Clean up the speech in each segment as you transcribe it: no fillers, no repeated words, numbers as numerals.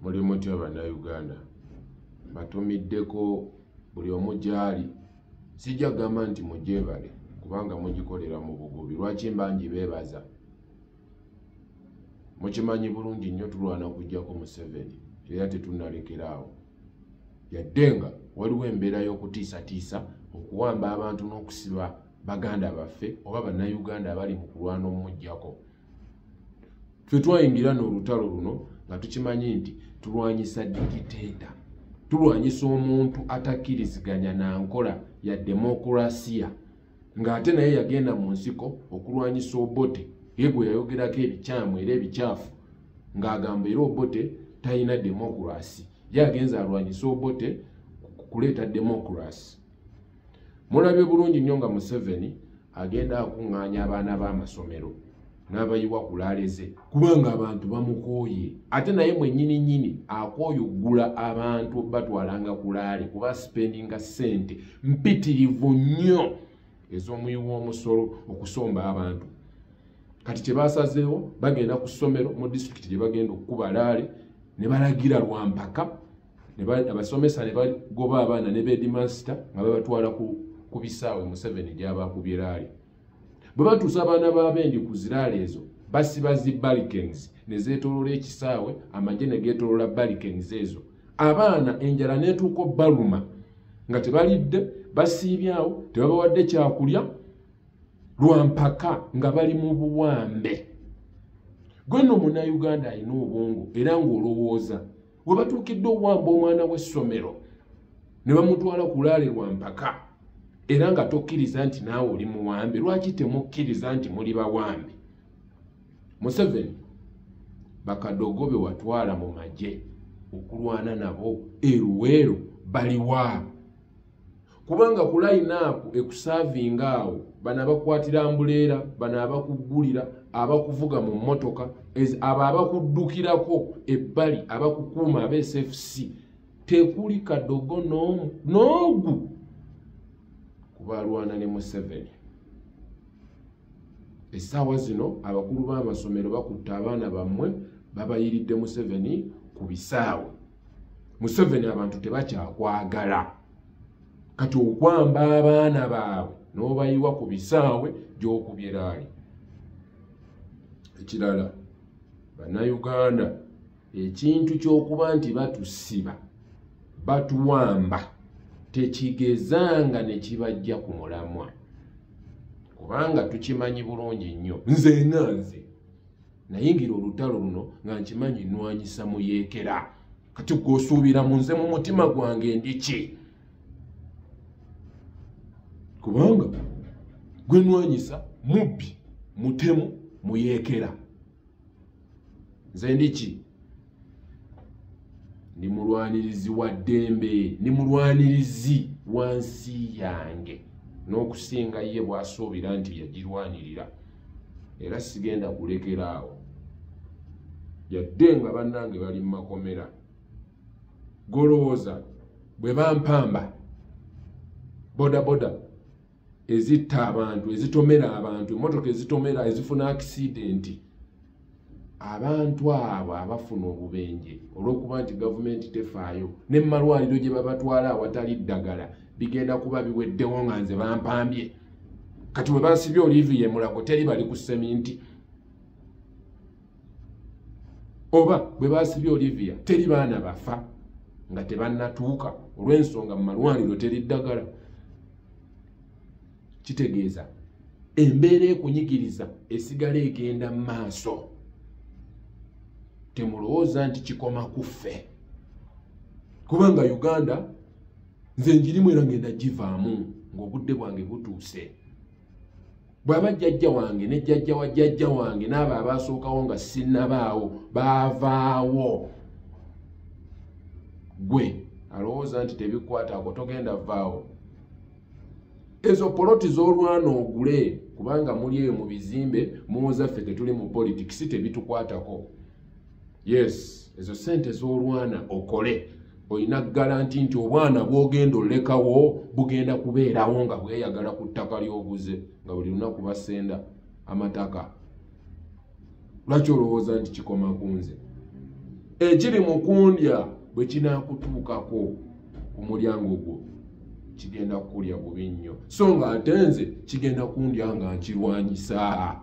Muli mutya bannayuganda, batumiddeko buli omu gyali. Sijja kugamba nti mujebale kubanga mugikolera mu bugubi. Lwaki mba njibeebaza? Mukimanyi bulungi nnyo tulwana kujjako Museveni era tetunnalekeraawo. Yadde nga waliwo embeera y'okutiisatiisa okuwamba abantu n'okusiba baganda baffe oba bannayuganda abali mu kulwana omujjako. Ffe twayingira n'olutalo luno nga tukimanyi nti tulwanyisa digiteeta, tulwanyisa omuntu atakkiriziganya na nkola ya demokulasiya, ng'ate naye yagenda mu nsiko okulwanyisa Obote ye gwe yayogerako ebikyamu era ebikyafu ng'agamba era Obote talina demokulasi. Ye agenza alwanyisa Obote kuleeta demokulasi. Mulabye bulungi nnyo nga Museveni agenda akuŋŋaanya abaana b'amasomero n'abayiwa ku laaleze kubanga abantu bamukooye. Ate naye mwennyini akooyuggula abantu batwalanga ku laale kuba spendinga ssente mpitirivu nnyo ez'omuyiwa w'omusolo okusomba abantu. Kati kye baasazeewo bagenda ku ssomero mu disitulikiti gye bagenda okukuba laale ne balagira lwampaka, abasomesa ne bagoba abaana ne beedimasita nga babatwala ku bisaawe Museveni gy'abaakubye laale. Bwe batuusa abaana b'abendi ku ziraale ezo basiba zi barricades ne zeetooloola ekisaawe, amagye ne geetooloola barricades ezo. Abaana enjala n'etuuka baluma nga tebalidde, basiibyawo, tebabawadde kyakulya lwampaka nga bali mu buwambe. Gwe nno munnayuganda alina obwongo era ng'olowooza we batuukidde obuwamba omwana w'essomero ne bamutwala ku laale lwampaka era nga tokkiriza nti naawe oli muwambe. Lwaki temukkiriza nti muli bawambe? Museveni bakadogo be watwala mu magye okulwana nabo eruweero baliwa? Kubanga ku line-up ekusaavinga awo bano abakwatira ambuleera, bano abakuggulira, abakuvuga mu mmotoka, abo abakuddukirako ebbali, abakukuuma aba SFC, tekuli kadogo n'ogu kuba alwana ne Museveni. Essaawa zino abakulu b'amasomero bakutta abaana bammwe babayiridde Museveni ku bisaawe. Museveni abantu tebakyakwagala. Kati okwamba abaana baabwe n'obayiwa ku bisaawe gy'okubye laale. Ekirala, bannayuganda, ekintu ky'okuba nti batusiba batuwamba tekigezanga ne kibajja ku mulamwa, kubanga tukimanyi bulungi nnyo. Nze nayingira olutalo luno nga nkimanyi nnwanyisa muyeekera. Kati gw'osuubira mu nze mu mutima gwange ndiki? Kubanga gwe nnwanyisa mubbi, mutemu, muyeekera. Nze ndiki? Ndi mulwanirizi wa ddembe, ndi mulwanirizi wa nsi yange n'okusinga ye bw'asuubira nti yagirwanirira, era sigenda kulekeraawo yadde nga bannange bali mu makomera. Golowooza bwe bampamba bodaboda ezitta abantu, ezitomera abantu, emmotoka ezitomera ezifuna akisidenti, abantu abo abafuna obubenje olw'okuba nti gavumenti tefaayo, ne mu malwaliro gye babatwala awatali ddagala bigenda kuba biweddewo nga nze bampambye. Kati bwe basibye Olivier Mulago teri bali ku seminti, oba bwe basibye Olivier teri baana bafa nga tebannatuuka olw'ensonga mu malwaliro teri ddagala. Kitegeeza embeera ekunyigiriza esigala egenda mu maaso. Temulowooza nti kikoma ku ffe, kubanga Uganda nze njirimu era ngenda givaamu ng'obudde bwange butuuse. Bw'aba jjajja wange ne jjajja wa jjajja wange n'abo abaasookawo nga sinnabaawo baavaawo, gwe alowooza nti tebikwata ako togenda vaawo. Ezo poloti z'olwana ogule kubanga muli eyo mu bizimbe muwoza ffe tetuli mu politikisi tebitukwatako. Yes, ezo sente z'olwana okole olina garanti nti obwana bw'ogenda olekawo bugenda kubeerawo nga bweyagala ku ttaka ly'oguze nga buli lunaku basenda amataka. Lwaki olowooza nti kikoma ku nze? ekiri mu kundya bwe kinaakutuukako ku mulyango gwo kigenda kukulya bubi nnyo, so ng'ate nze kigenda kundya nga nkirwanyisa.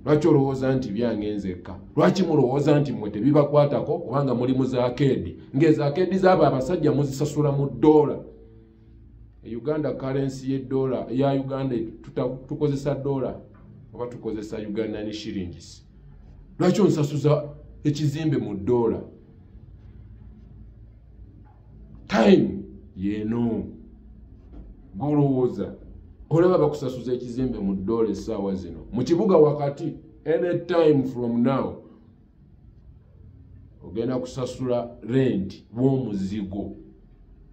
Lwaki olowooza nti byange nzekka? Lwaki mulowooza nti mmwe tebibakwatako kubanga muli mu zaakeedi? Ng'ezaakeedi z'abo abasajja muzisasula mu ddoola. Uganda currency y'eddoola eya Uganda tukozesa ddoola oba tukozesa Ugandan shillings. Lwaki onsasuza ekizimbe mu ddoola? Time yeeno golowooza olaba bakusasuza ekizimbe mu ddoola essaawa zino mu kibuga wakati, anytime from now ogenda kusasula rent w'omuzigo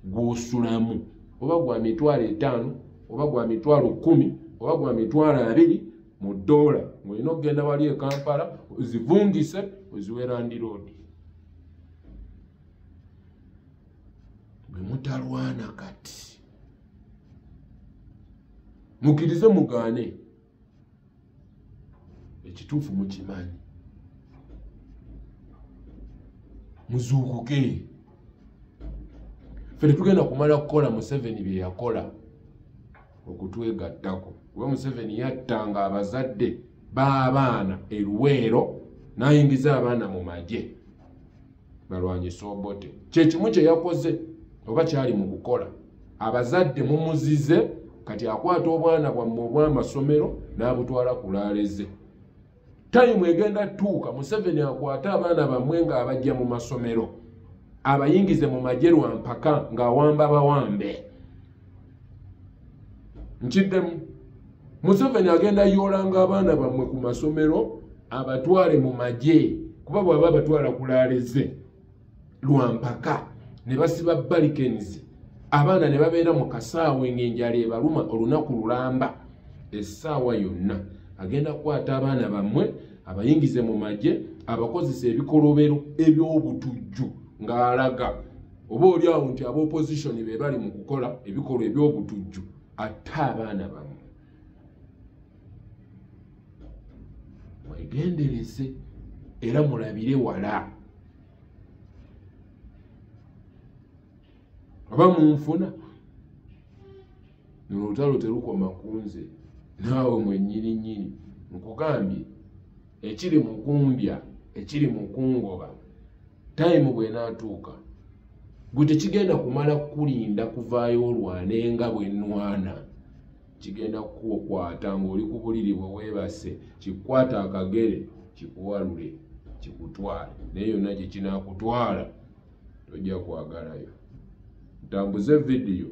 gw'osulamu, oba gwa $5,000 oba gwa $10,000 oba gwa $20,000 mu ddoola, ng'olina okugenda wali e Kampala ozivungise oziwe Land Road. Bwe mutalwana kati mukkirize mugaane, ekituufu mukimanyi, muzuukuke. Ffe tetugenda kumala kukola Museveni bye yakola okutwegattako, kuba Museveni yattanga abazadde b'abaana e Luweero n'ayingiza abaana mu magye balwanyisa Obote. Kye kimu kye yakoze oba kyali mu kukola. Abazadde mumuzize, kati akwata obwana bwammwe obw'amasomero n'abutwala ku laaleze. Time egenda tuuka Museveni akwata abaana bammwe ng'abajja mu masomero abayingize mu magye lwampaka ng'awamba bawambe. Nkiddemu Museveni agenda yoolanga abaana bammwe ku masomero abatwale mu magye, kuba bw'aba abatwala ku laaleze lwampaka ne basiba barricades, abaana ne babeera mu kasaawe ng'enjala ebaluma olunaku lulamba. Essaawa yonna agenda kukwata abaana bammwe abayingize mu magye, abakozesa ebikolobero eby'obutujju ng'alaga oba oli awo nti ab'opposition be bali mu kukola ebikolwa eby'obutujju, ate abaana bammwe. Mwegendereze era mulabire wala. Oba munfuna n'olutalo terukoma ku nze, naawe mwennyini nkugambye ekiri mu kundya, ekiri mu kungoba, time bw'enaatuuka gwe tekigenda kumala kulinda kuvaayo olwane nga bwe nnwana. Kigenda kukwata ng'oli ku buliri bwe weebase, kikwata akagere kikuwalule kikutwale, naye yonna gye kinaakutwala tojja kwagalayo. Ntambuze vidiyo